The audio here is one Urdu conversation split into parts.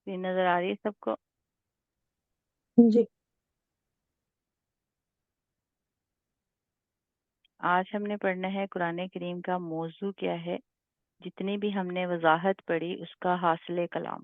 اسکرین نظر آ رہی ہے سب کو؟ جی آج ہم نے پڑھنا ہے قرآن کریم کا موضوع کیا ہے. جتنی بھی ہم نے وضاحت پڑھی اس کا حاصل کلام.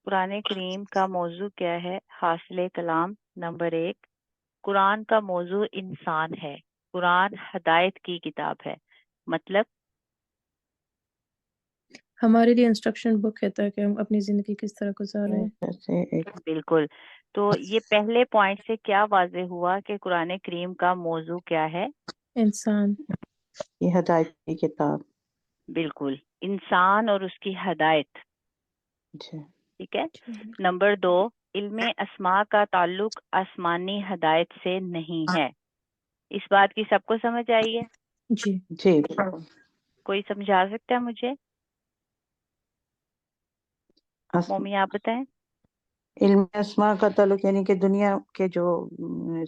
قرآن کریم کا موضوع کیا ہے؟ حاصل کلام نمبر 1. قرآن کا موضوع انسان ہے. قرآن ہدایت کی کتاب ہے. مطلب ہمارے لیے انسٹرکشن بک ہے تاکہ ہم اپنی زندگی کس طرح گزارے ہیں. بالکل. تو یہ پہلے پوائنٹ سے کیا واضح ہوا کہ قرآن کریم کا موضوع کیا ہے؟ انسان. یہ ہدایت کی کتاب. بالکل، انسان اور اس کی ہدایت. جی ٹھیک ہے. نمبر 2، علم اسماء کا تعلق آسمانی ہدایت سے نہیں ہے. اس بات کی سب کو سمجھ آئی ہے؟ جی جی کوئی سمجھا سکتا ہے مجھے؟ مومی آپ بتائیں. علم اسماء کا تعلق یعنی کہ دنیا کے جو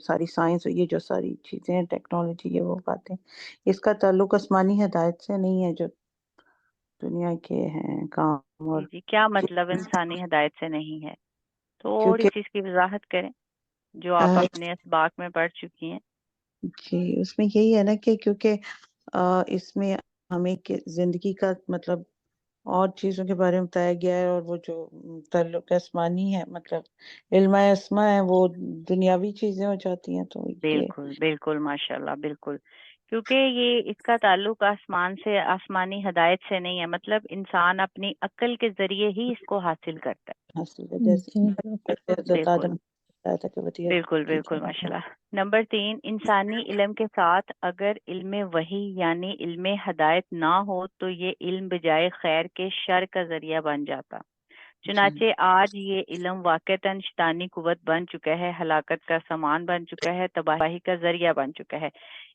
ساری سائنس، یہ جو ساری چیزیں ہیں، ٹیکنالوجی، یہ وہ باتیں، اس کا تعلق آسمانی ہدایت سے نہیں ہے جو دنیا کے ہیں کام. اور جی کیا مطلب انسانی ہدایت سے نہیں ہے؟ تھوڑی کیونکہ سی اس کی وضاحت کریں جو آپ اپنے اسباق میں پڑھ چکی ہیں. جی اس میں یہی ہے نا کہ کیونکہ اس میں ہمیں زندگی کا مطلب اور چیزوں کے بارے میں بتایا گیا ہے، اور وہ جو تعلق آسمانی ہے، مطلب علم اسماء ہے، وہ دنیاوی چیزیں ہو جاتی ہیں. تو یہ بالکل بالکل ماشاء اللہ، بالکل. کیونکہ یہ اس کا تعلق آسمان سے، آسمانی ہدایت سے نہیں ہے. مطلب انسان اپنی عقل کے ذریعے ہی اس کو حاصل کرتا ہے. حاصل ہے، جیسے حضرت بالکل آدم بتایا تھا کہ ودیعہ بالکل کی بالکل ماشاء اللہ. نمبر 3، انسانی علم کے ساتھ اگر علم وحی یعنی علم ہدایت نہ ہو تو یہ علم بجائے خیر کے شر کا ذریعہ بن جاتا. چنانچہ آج یہ علم واقعتاً شیطانی قوت بن چکا ہے، ہلاکت کا سامان بن چکا ہے، تباہی کا ذریعہ بن چکا ہے.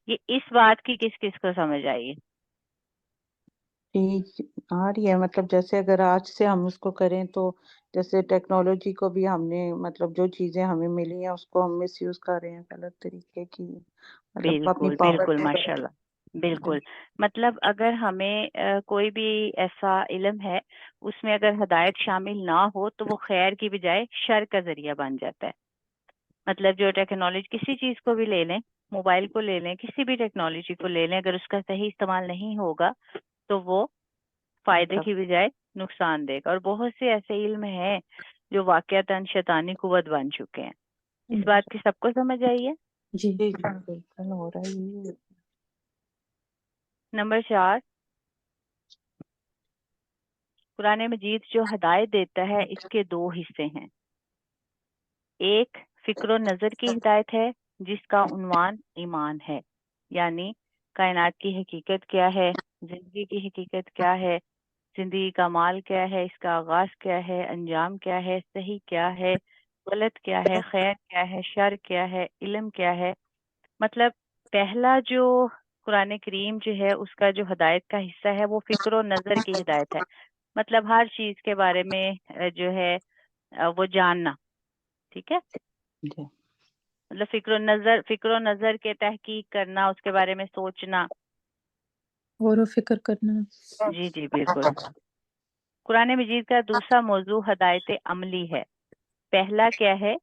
یہ اس بات کی کس کس کو سمجھ آئی ہے؟ ٹھیک آ رہی ہے. مطلب جیسے اگر آج سے ہم اس کو کریں تو جیسے ٹیکنالوجی کو بھی ہم نے مطلب جو چیزیں ہمیں ملی ہیں اس کو ہم مس یوز کر رہے ہیں غلط طریقے کی، مطلب اپنی بالکل پاور بالکل ماشاء اللہ. بالکل. مطلب اگر ہمیں کوئی بھی ایسا علم ہے اس میں اگر ہدایت شامل نہ ہو تو وہ خیر کی بجائے شر کا ذریعہ بن جاتا ہے. مطلب جو ٹیکنالوجی، کسی چیز کو بھی لے لیں، موبائل کو لے لیں، کسی بھی ٹیکنالوجی کو لے لیں، اگر اس کا صحیح استعمال نہیں ہوگا تو وہ فائدے کی بجائے نقصان دے گا. اور بہت سے ایسے علم ہیں جو واقعتاً شیطانی قوت بن چکے ہیں. اس بات کی سب کو سمجھ آئی ہے؟ جی بالکل ہو رہا ہے. نمبر 4، قرآن مجید جو ہدایت دیتا ہے اس کے 2 حصے ہیں. ایک فکر و نظر کی ہدایت ہے جس کا عنوان ایمان ہے، یعنی کائنات کی حقیقت کیا ہے، زندگی کی حقیقت کیا ہے، زندگی کا مال کیا ہے، اس کا آغاز کیا ہے، انجام کیا ہے، صحیح کیا ہے، غلط کیا ہے، خیر کیا ہے، شر کیا ہے، علم کیا ہے. مطلب پہلا جو قرآن کریم جو ہے اس کا جو ہدایت کا حصہ ہے وہ فکر و نظر کی ہدایت ہے. مطلب ہر چیز کے بارے میں جو ہے وہ جاننا. ٹھیک ہے. مطلب فکر و نظر کے تحقیق کرنا، اس کے بارے میں سوچنا. غور و فکر کرنا. جی جی بالکل. قرآن مجید کا دوسرا موضوع ہدایت عملی ہے. پہلا کیا ہے؟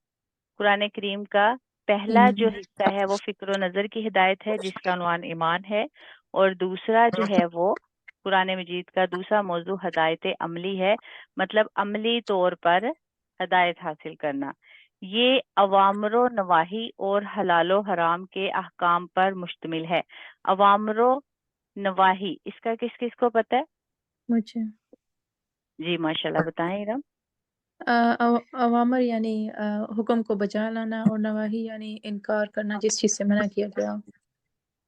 قرآن کریم کا پہلا جو حصہ ہے وہ فکر و نظر کی ہدایت ہے جس کا عنوان ایمان ہے، اور دوسرا جو ہے وہ قرآن مجید کا دوسرا موضوع ہدایت عملی ہے. مطلب عملی طور پر ہدایت حاصل کرنا. یہ اوامر و نواہی اور حلال و حرام کے احکام پر مشتمل ہے. اوامر و نواہی اس کا کس کس کو پتہ ہے؟ مجھے جی ماشاءاللہ بتائیں ارم. اوامر یعنی حکم کو بجا لانا، اور نواہی یعنی انکار کرنا جس چیز سے منع کیا گیا.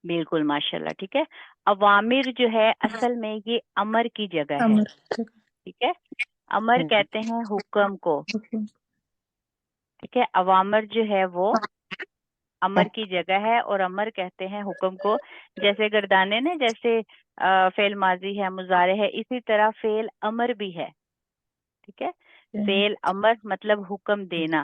بالکل ماشاءاللہ. ٹھیک ہے. اوامر جو ہے اصل میں یہ امر کی جگہ ہے. امر. ٹھیک ہے. امر کہتے ہیں حکم کو. ٹھیک ہے. اوامر جو ہے وہ امر کی جگہ ہے اور امر کہتے ہیں حکم کو. جیسے گردانے نا، جیسے فعل ماضی ہے، مضارع ہے، اسی طرح فعل امر بھی ہے. ٹھیک ہے. فعل امر مطلب حکم دینا.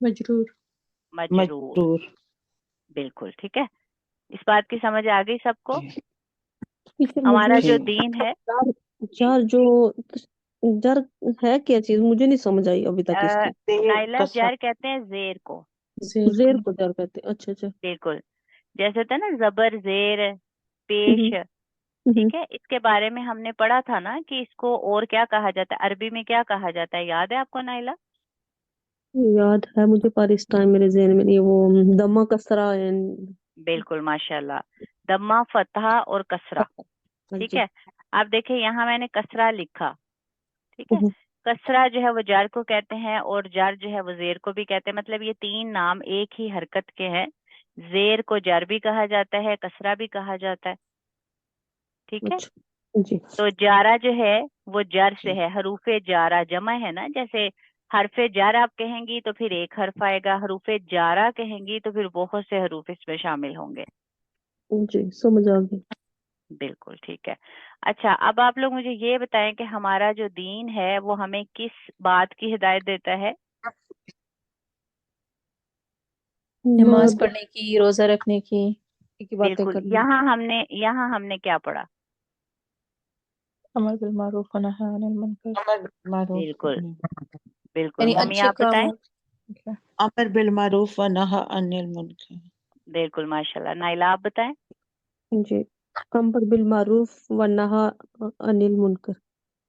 مجرور. مجرور. مجرور. بالکل ٹھیک ہے. اس بات کی سمجھ آ گئی سب کو؟ جی ٹیچر ہمارا مجھے جو جی. دین ہے جار جو جر ہے کیا چیز مجھے نہیں سمجھ آئی ابھی تک اس کی. نائلہ کسرہ. جر کہتے ہیں زیر کو. زیر زیر کو. کو جر کہتے ہیں. اچھا اچھا. بالکل جیسے ہوتا ہے نا زبر زیر پیش. ہوں، ہوں. ٹھیک ہے. اس کے بارے میں ہم نے پڑھا تھا نا کہ اس کو اور کیا کہا جاتا ہے، عربی میں کیا کہا جاتا ہے، یاد ہے آپ کو نائلہ؟ یاد ہے مجھے پر اس ٹائم میرے ذہن میں نہیں. وہ دمہ کسرہ بالکل ماشاء اللہ. دمہ فتحہ اور کسرہ. ٹھیک جی. ہے. آپ دیکھیں یہاں میں نے کسرہ لکھا. ٹھیک ہے. ہوں، کسرہ جو ہے وہ جر کو کہتے ہیں اور جر جو ہے وہ زیر کو بھی کہتے ہیں. مطلب یہ تین نام ایک ہی حرکت کے ہیں. زیر کو جر بھی کہا جاتا ہے، کسرہ بھی کہا جاتا ہے. ٹھیک ہے. اچھا جی. تو جارہ جو ہے وہ جر سے جی ہے. حروف جارہ جمع ہے نا، جیسے حرف جر آپ کہیں گی تو پھر ایک حرف آئے گا، حروف جارہ کہیں گی تو پھر بہت سے حروف اس میں شامل ہوں گے. جی سمجھ آ گئی. بالکل ٹھیک ہے. اچھا اب آپ لوگ مجھے یہ بتائیں کہ ہمارا جو دین ہے وہ ہمیں کس بات کی ہدایت دیتا ہے؟ نماز پڑھنے کی، روزہ رکھنے کی باتیں بالکل. کرنی. یہاں ہم نے کیا پڑھا؟ امر بالمعروف و نہی عن المنکر. معروف. بالکل بالکل. یعنی ممی اچھے آپ بتائیں. کاموں. Okay. امر بالمعروف و نہی عن المنکر. بالکل ماشاء اللہ. نائلہ آپ بتائیں. جی. امر بالمعروف و نہی عن المنکر.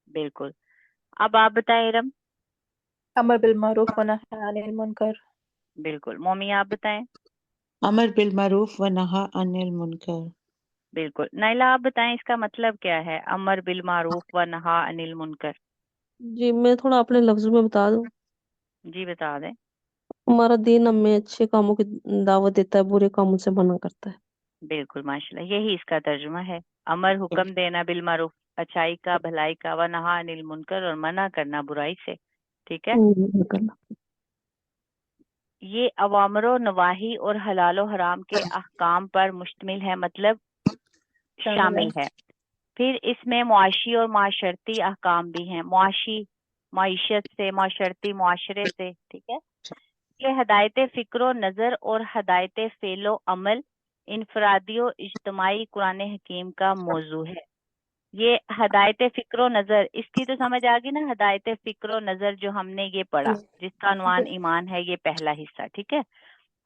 بالکل. اب آپ بتائیں ارم. امر بالمعروف و نہی عن المنکر. بالکل. مومی آپ بتائیں. امر بالمعروف و نہی عن المنکر. بالکل. نائلہ آپ بتائیں اس کا مطلب کیا ہے، امر بالمعروف و نہی عن المنکر؟ جی میں تھوڑا اپنے لفظوں میں بتا دوں. جی بتا دیں. ہمارا دین ہمیں اچھے کاموں کی دعوت دیتا ہے، برے کاموں سے منع کرتا ہے. بالکل ماشاء اللہ. یہی اس کا ترجمہ ہے. امر حکم دینا بالمعروف اچھائی کا بھلائی کا، و نہی عن المنکر اور منع کرنا برائی سے. ٹھیک ہے. کرنا. یہ اوامر و نواہی اور حلال و حرام کے احکام پر مشتمل ہے، مطلب شامل ہے. پھر اس میں معاشی اور معاشرتی احکام بھی ہیں. معاشی معیشت سے، معاشرتی معاشرے سے. ٹھیک ہے. یہ ہدایت فکر و نظر اور ہدایت فعل و عمل انفرادی و اجتماعی قرآن حکیم کا موضوع ہے. یہ ہدایت فکر و نظر اس کی تو سمجھ آ گئی نا. ہدایت فکر و نظر جو ہم نے یہ پڑھا جس کا عنوان ایمان ہے، یہ پہلا حصہ. ٹھیک ہے.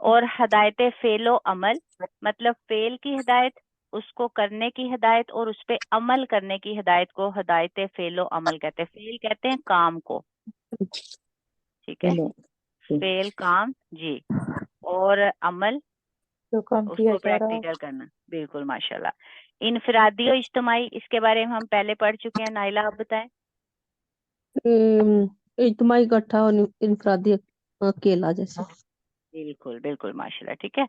اور ہدایت فعل و عمل مطلب فعل کی ہدایت، اس کو کرنے کی ہدایت اور اس پہ عمل کرنے کی ہدایت کو ہدایت فعل و عمل کہتے ہیں. فعل کہتے ہیں کام کو. ٹھیک ہے. چلو. فعل کام جی، اور عمل جو کام اس کیا کو جا رہا. پریکٹیکل کرنا. بالکل ماشاء اللہ. انفرادی و اجتماعی اس کے بارے میں ہم پہلے پڑھ چکے ہیں. نائلہ آپ بتائیں. اجتماعی اکٹھا اور انفرادی اکیلا جیسے. بالکل بالکل ماشاء اللہ. ٹھیک ہے.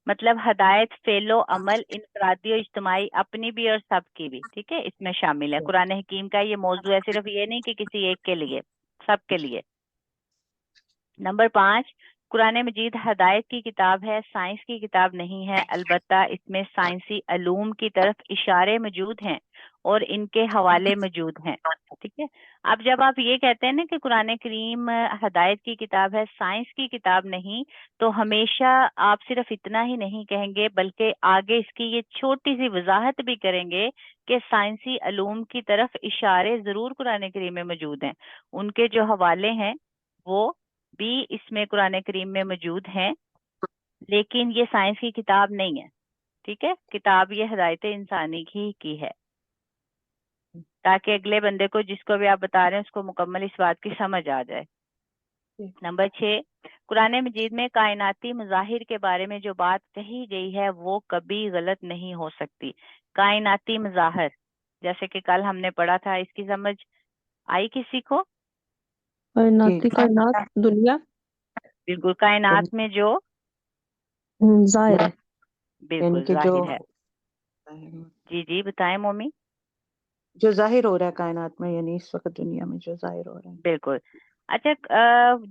مطلب ہدایت فعل و عمل انفرادی و اجتماعی اپنی بھی اور سب کی بھی. ٹھیک ہے. اس میں شامل ہے. قرآن حکیم کا یہ موضوع ہے. صرف یہ نہیں کہ کسی ایک کے لیے، سب کے لیے. نمبر 5، قرآن مجید ہدایت کی کتاب ہے، سائنس کی کتاب نہیں ہے. البتہ اس میں سائنسی علوم کی طرف اشارے موجود ہیں اور ان کے حوالے موجود ہیں. ٹھیک ہے. اب جب آپ یہ کہتے ہیں نا کہ قرآن کریم ہدایت کی کتاب ہے، سائنس کی کتاب نہیں، تو ہمیشہ آپ صرف اتنا ہی نہیں کہیں گے بلکہ آگے اس کی یہ چھوٹی سی وضاحت بھی کریں گے کہ سائنسی علوم کی طرف اشارے ضرور قرآن کریم میں موجود ہیں. ان کے جو حوالے ہیں وہ بھی اس میں قرآن کریم میں موجود ہیں، لیکن یہ سائنس کی کتاب نہیں ہے. ٹھیک ہے. کتاب یہ ہدایت انسانی کی ہے، تاکہ اگلے بندے کو جس کو بھی آپ بتا رہے ہیں اس کو مکمل اس بات کی سمجھ آ جائے. نمبر 6، قرآن مجید میں کائناتی مظاہر کے بارے میں جو بات کہی گئی ہے وہ کبھی غلط نہیں ہو سکتی. کائناتی مظاہر جیسے کہ کل ہم نے پڑھا تھا، اس کی سمجھ آئی کسی کو؟ کائنات دنیا بالکل. کائنات میں جو ظاہر ہے. یعنی بالکل کہ جو ظاہر ہے. جی جی بتائیں مومی. جو ظاہر ہو رہا ہے کائنات میں، یعنی اس وقت دنیا میں جو ظاہر ہو رہا ہے. بالکل. اچھا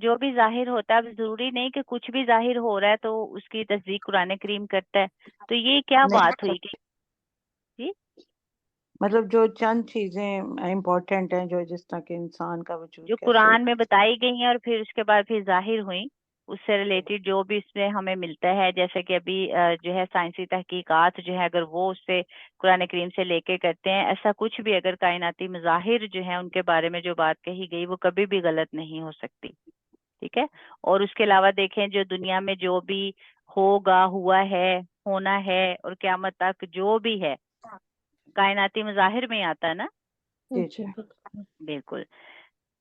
جو بھی ظاہر ہوتا ہے، اب ضروری نہیں کہ کچھ بھی ظاہر ہو رہا ہے تو اس کی تصدیق قرآن کریم کرتا ہے. تو یہ کیا بات ہوئی کہ جی مطلب جو چند چیزیں امپورٹنٹ ہیں جو جس طرح کہ انسان کا وجود جو کیسے، قرآن میں بتائی گئی ہیں اور پھر اس کے بعد پھر ظاہر ہوئی، اس سے ریلیٹڈ جو بھی اس میں ہمیں ملتا ہے، جیسے کہ ابھی جو ہے سائنسی تحقیقات جو ہے اگر وہ اس سے قرآن کریم سے لے کے کرتے ہیں، ایسا کچھ بھی اگر کائناتی مظاہر جو ہیں ان کے بارے میں جو بات کہی گئی وہ کبھی بھی غلط نہیں ہو سکتی، ٹھیک ہے۔ اور اس کے علاوہ دیکھیں جو دنیا میں جو بھی ہوگا، ہوا ہے، ہونا ہے اور قیامت تک جو بھی ہے کائناتی مظاہر میں ہی آتا ہے نا، جی جی جی بالکل۔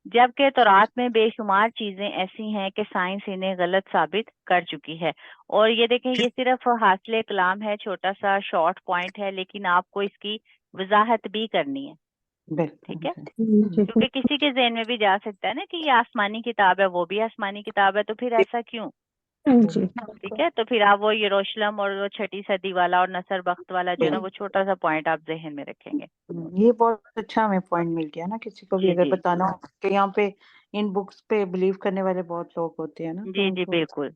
جبکہ تورات میں بے شمار چیزیں ایسی ہیں کہ سائنس انہیں غلط ثابت کر چکی ہے۔ اور یہ دیکھیں یہ صرف حاصل کلام ہے، چھوٹا سا شارٹ پوائنٹ ہے، لیکن آپ کو اس کی وضاحت بھی کرنی ہے، بالکل ٹھیک ہے، جی کیونکہ کسی کے ذہن میں بھی جا سکتا ہے نا کہ یہ آسمانی کتاب ہے، وہ بھی آسمانی کتاب ہے، تو پھر ایسا کیوں؟ جی ٹھیک ہے، تو پھر آپ وہ یروشلم اور وہ 6 صدی والا اور نصر بخت والا جو ہے نا وہ چھوٹا سا پوائنٹ آپ ذہن میں رکھیں گے۔ یہ بہت اچھا ہمیں پوائنٹ مل گیا نا، کسی کو بھی جی اگر جی بتانا ہو کہ یہاں پہ ان بکس پہ بلیو کرنے والے بہت لوگ ہوتے ہیں نا، تو جی ان جی کو بالکل۔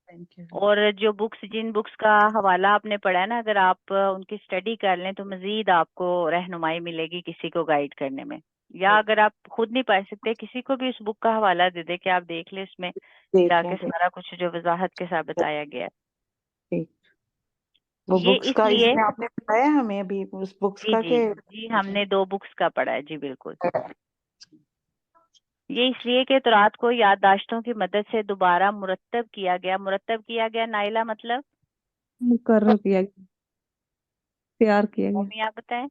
Thank you. اور جو بکس جن بکس کا حوالہ آپ نے پڑھا ہے نا، اگر آپ ان کی اسٹڈی کر لیں تو مزید آپ کو رہنمائی ملے گی کسی کو گائیڈ کرنے میں، یا اگر آپ خود نہیں پڑھ سکتے کسی کو بھی اس بک کا حوالہ دے دے کہ آپ دیکھ لیں، اس میں جا دیکھ کے لیں سارا کچھ جو وضاحت کے ساتھ بتایا گیا ہے۔ ٹھیک۔ وہ یہ بکس اس کا اس لیے میں آپ نے بتایا ہمیں ابھی اس بکس جی کا جی کہ جی ہم نے 2 بکس کا پڑھا ہے، جی بالکل۔ یہ اس لیے کہ تورات کو یادداشتوں کی مدد سے دوبارہ مرتب کیا گیا نائلہ مطلب مقرر کیا گیا، تیار کیا گیا۔ مومی آپ بتائیں۔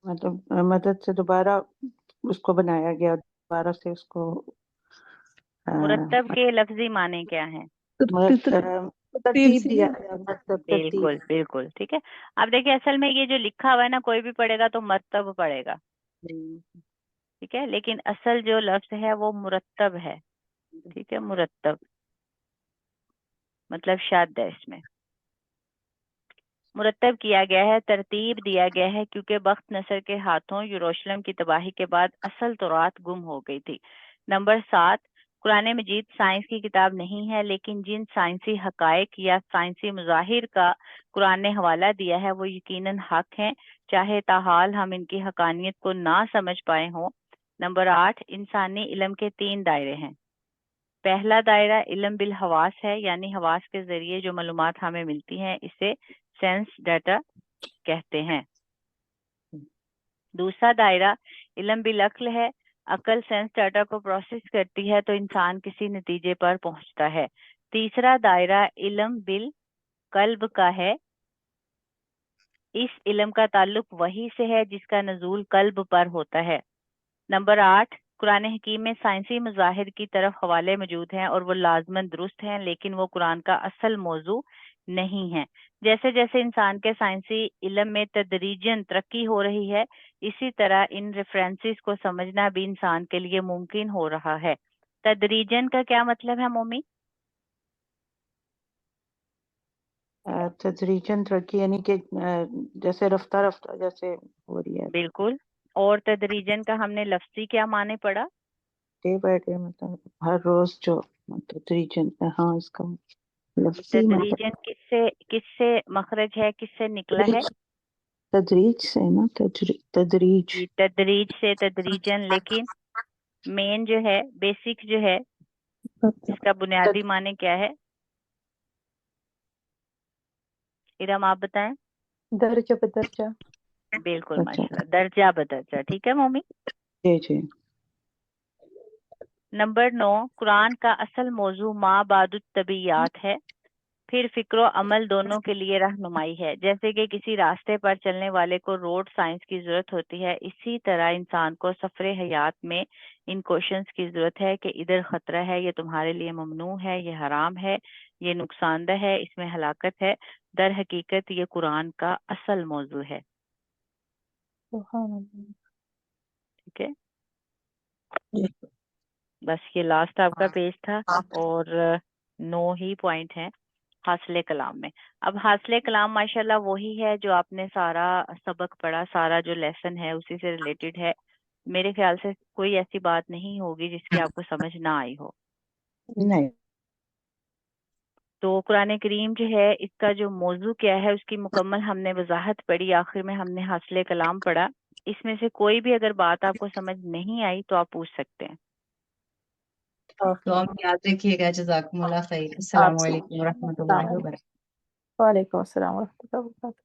مطلب مدد سے دوبارہ اس کو بنایا گیا، دوبارہ سے اس کو مرتب کے لفظی معنی کیا ہیں؟ ترتیب ترتیب سے دیا گیا، مطلب ترتیب۔ بالکل بالکل ٹھیک ہے۔ اب دیکھیں اصل میں یہ جو لکھا ہوا ہے نا، کوئی بھی پڑھے گا تو مرتب پڑھے گا، ٹھیک ہے، لیکن اصل جو لفظ ہے وہ مرتب ہے، ٹھیک ہے، مرتب مطلب شاد ہے، اس میں مرتب کیا گیا ہے، ترتیب دیا گیا ہے، کیونکہ بخت نصر کے ہاتھوں یروشلم کی تباہی کے بعد اصل تورات گم ہو گئی تھی۔ نمبر 7، قرآن مجید سائنس کی کتاب نہیں ہے، لیکن جن سائنسی حقائق یا سائنسی مظاہر کا قرآن نے حوالہ دیا ہے وہ یقیناً حق ہیں، چاہے تاحال ہم ان کی حقانیت کو نہ سمجھ پائے ہوں۔ نمبر 8، انسانی علم کے 3 دائرے ہیں۔ پہلا دائرہ علم بالحواس ہے، یعنی حواس کے ذریعے جو معلومات ہمیں ملتی ہیں اسے سینس ڈیٹا کہتے ہیں۔ دوسرا دائرہ علم بالعقل ہے، عقل سینس ڈیٹا کو پروسیس کرتی ہے تو انسان کسی نتیجے پر پہنچتا ہے۔ تیسرا دائرہ علم بالقلب کا ہے، اس علم کا تعلق وحی سے ہے جس کا نزول قلب پر ہوتا ہے۔ نمبر 8، قرآن حکیم میں سائنسی مظاہر کی طرف حوالے موجود ہیں اور وہ لازماً درست ہیں، لیکن وہ قرآن کا اصل موضوع نہیں ہیں۔ جیسے جیسے انسان کے سائنسی علم میں تدریجاً ترقی ہو رہی ہے، اسی طرح ان ریفرنسز کو سمجھنا بھی انسان کے لیے ممکن ہو رہا ہے۔ تدریجاً کا کیا مطلب ہے مومی؟ تدریجاً ترقی یعنی کہ جیسے رفتہ رفتہ جیسے ہو رہی ہے، بالکل۔ اور تدریجاً کا ہم نے لفظی کیا معنی پڑھا؟ ڈے بائی ڈے، مطلب ہر روز جو تدریجاً، ہاں اس کا لفظی مطلب تدریجاً کس سے مخرج ہے، کس سے نکلا ہے؟ تدریج سے نا، تدریج جی تدریج سے، تدریجاً، لیکن مین جو ہے بیسک جو ہے اس کا بنیادی معنی کیا ہے؟ ارم آپ بتائیں۔ درجہ بدرجہ۔ بالکل اچھا، ماشاء اللہ، درجہ بدرجہ، ٹھیک ہے مومی۔ جی جی نمبر 9، قرآن کا اصل موضوع ما بعد الطبیعیات ہے، پھر فکر و عمل دونوں کے لیے رہنمائی ہے۔ جیسے کہ کسی راستے پر چلنے والے کو روڈ سائنس کی ضرورت ہوتی ہے، اسی طرح انسان کو سفر حیات میں ان کوشچنز کی ضرورت ہے کہ ادھر خطرہ ہے، یہ تمہارے لیے ممنوع ہے، یہ حرام ہے، یہ نقصان دہ ہے، اس میں ہلاکت ہے۔ در حقیقت یہ قرآن کا اصل موضوع ہے، سبحان اللہ۔ ٹھیک ہے۔ بس یہ لاسٹ آپ کا پیج تھا، اور 9 ہی پوائنٹ ہیں حاصل کلام میں۔ اب حاصل کلام ماشاءاللہ وہی ہے جو آپ نے سارا سبق پڑھا، سارا جو لیسن ہے اسی سے ریلیٹڈ ہے۔ میرے خیال سے کوئی ایسی بات نہیں ہوگی جس کی آپ کو سمجھ نہ آئی ہو۔ نہیں، تو قرآن کریم جو ہے اس کا جو موضوع کیا ہے اس کی مکمل ہم نے وضاحت پڑھی، آخر میں ہم نے حاصل کلام پڑھا۔ اس میں سے کوئی بھی اگر بات آپ کو سمجھ نہیں آئی تو آپ پوچھ سکتے ہیں۔ اوکے، تو ہم یاد رکھیے گا. جزاکم اللہ خیر. السلام آپ سے علیکم ورحمۃ السلام اللہ علیکم. وبرکاتہ. وعلیکم السلام ورحمۃ اللہ وبرکاتہ.